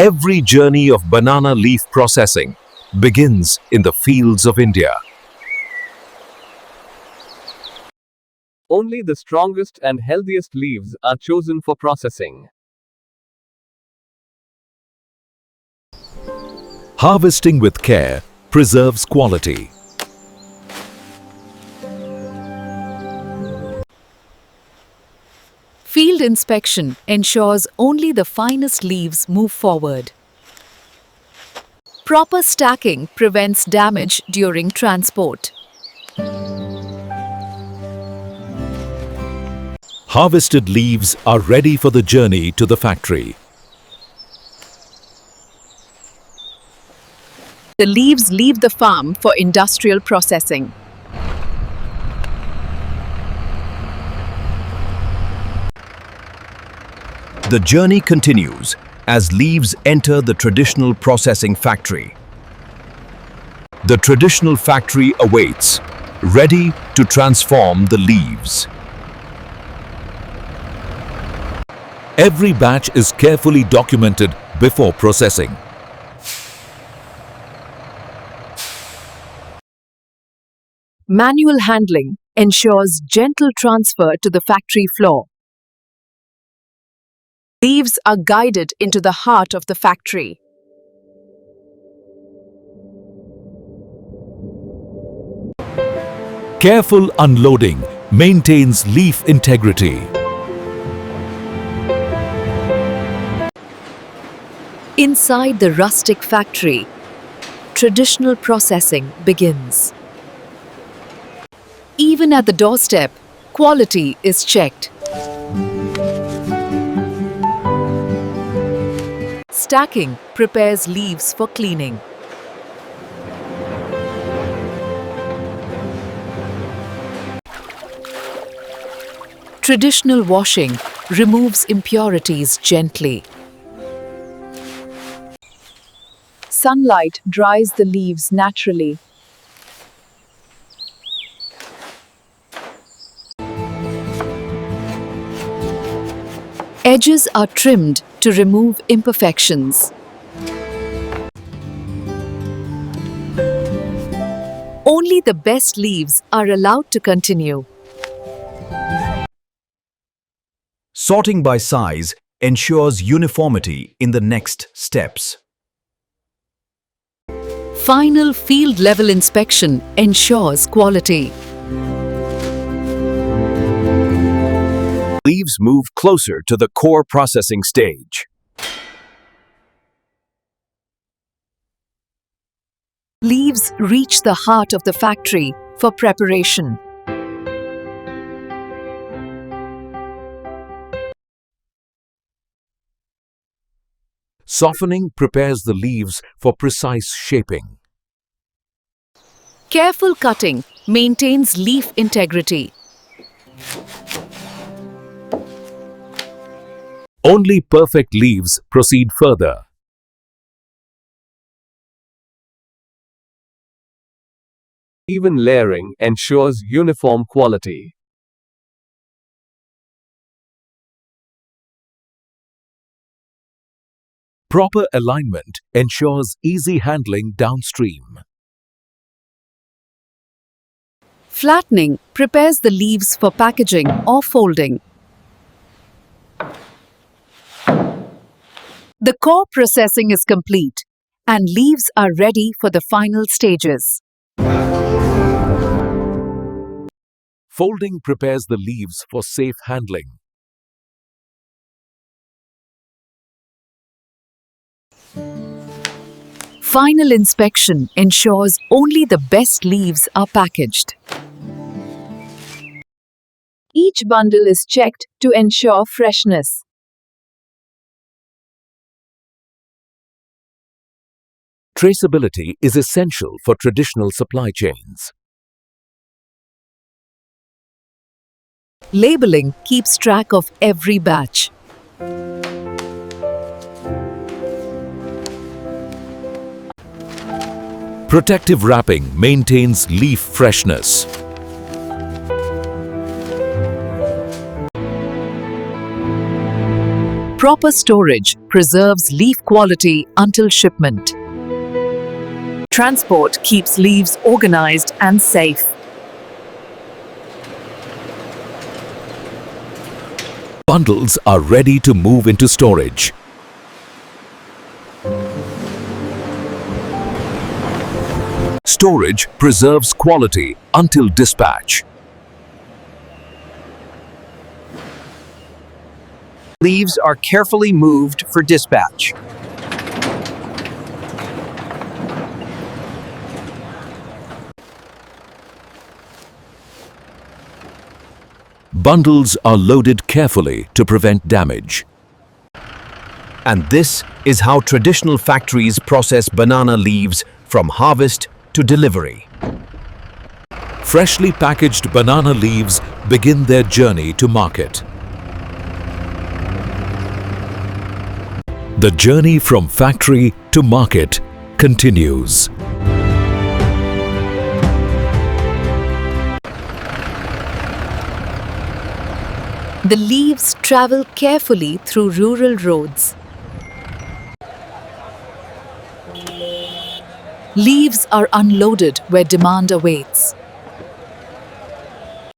Every journey of banana leaf processing begins in the fields of India. Only the strongest and healthiest leaves are chosen for processing. Harvesting with care preserves quality. Field inspection ensures only the finest leaves move forward. Proper stacking prevents damage during transport. Harvested leaves are ready for the journey to the factory. The leaves leave the farm for industrial processing. The journey continues as leaves enter the traditional processing factory. The traditional factory awaits, ready to transform the leaves. Every batch is carefully documented before processing. Manual handling ensures gentle transfer to the factory floor. Leaves are guided into the heart of the factory. Careful unloading maintains leaf integrity. Inside the rustic factory, traditional processing begins. Even at the doorstep, quality is checked. Stacking prepares leaves for cleaning. Traditional washing removes impurities gently. Sunlight dries the leaves naturally. Edges are trimmed to remove imperfections. Only the best leaves are allowed to continue. Sorting by size ensures uniformity in the next steps. Final field level inspection ensures quality. Leaves move closer to the core processing stage. Leaves reach the heart of the factory for preparation. Softening prepares the leaves for precise shaping. Careful cutting maintains leaf integrity. Only perfect leaves proceed further. Even layering ensures uniform quality. Proper alignment ensures easy handling downstream. Flattening prepares the leaves for packaging or folding. The core processing is complete and leaves are ready for the final stages. Folding prepares the leaves for safe handling. Final inspection ensures only the best leaves are packaged. Each bundle is checked to ensure freshness. Traceability is essential for traditional supply chains. Labeling keeps track of every batch. Protective wrapping maintains leaf freshness. Proper storage preserves leaf quality until shipment. Transport keeps leaves organized and safe. Bundles are ready to move into storage. Storage preserves quality until dispatch. Leaves are carefully moved for dispatch. Bundles are loaded carefully to prevent damage. And this is how traditional factories process banana leaves from harvest to delivery. Freshly packaged banana leaves begin their journey to market. The journey from factory to market continues. The leaves travel carefully through rural roads. Leaves are unloaded where demand awaits.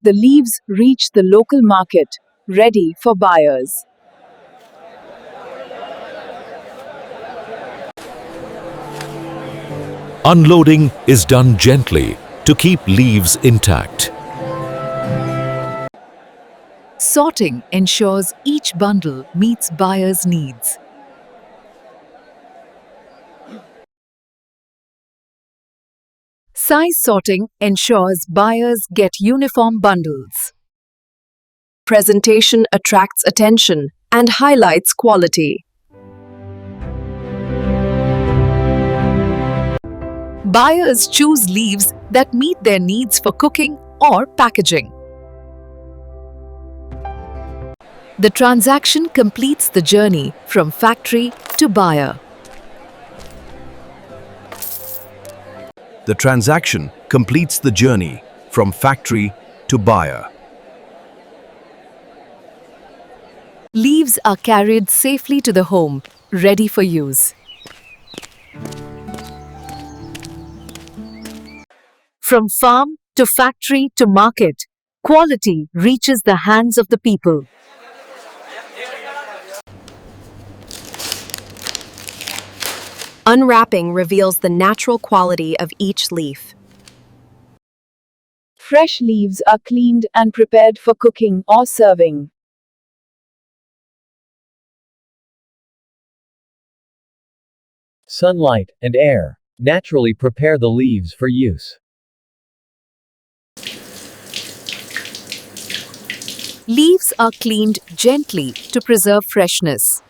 The leaves reach the local market, ready for buyers. Unloading is done gently to keep leaves intact. Sorting ensures each bundle meets buyers' needs. Size sorting ensures buyers get uniform bundles. Presentation attracts attention and highlights quality. Buyers choose leaves that meet their needs for cooking or packaging. The transaction completes the journey from factory to buyer. The transaction completes the journey from factory to buyer. Leaves are carried safely to the home, ready for use. From farm to factory to market, quality reaches the hands of the people. Unwrapping reveals the natural quality of each leaf. Fresh leaves are cleaned and prepared for cooking or serving. Sunlight and air naturally prepare the leaves for use. Leaves are cleaned gently to preserve freshness.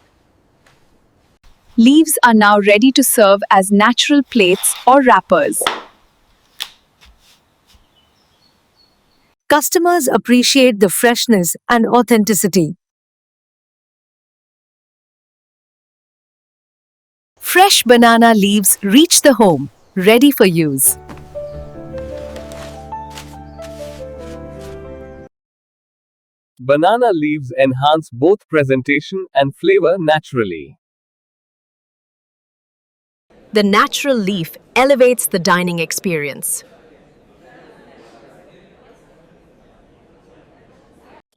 Leaves are now ready to serve as natural plates or wrappers. Customers appreciate the freshness and authenticity. Fresh banana leaves reach the home, ready for use. Banana leaves enhance both presentation and flavor naturally. The natural leaf elevates the dining experience.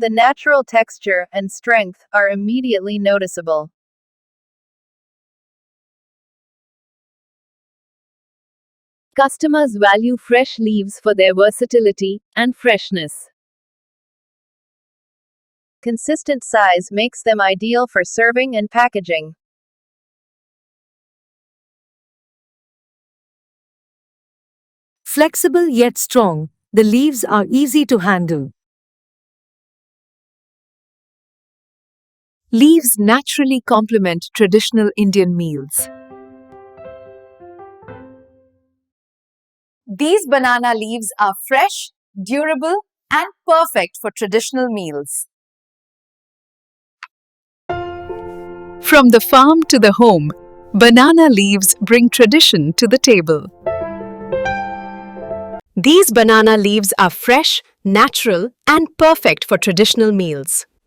The natural texture and strength are immediately noticeable. Customers value fresh leaves for their versatility and freshness. Consistent size makes them ideal for serving and packaging. Flexible yet strong, the leaves are easy to handle. Leaves naturally complement traditional Indian meals. These banana leaves are fresh, durable, and perfect for traditional meals. From the farm to the home, banana leaves bring tradition to the table. These banana leaves are fresh, natural, and perfect for traditional meals.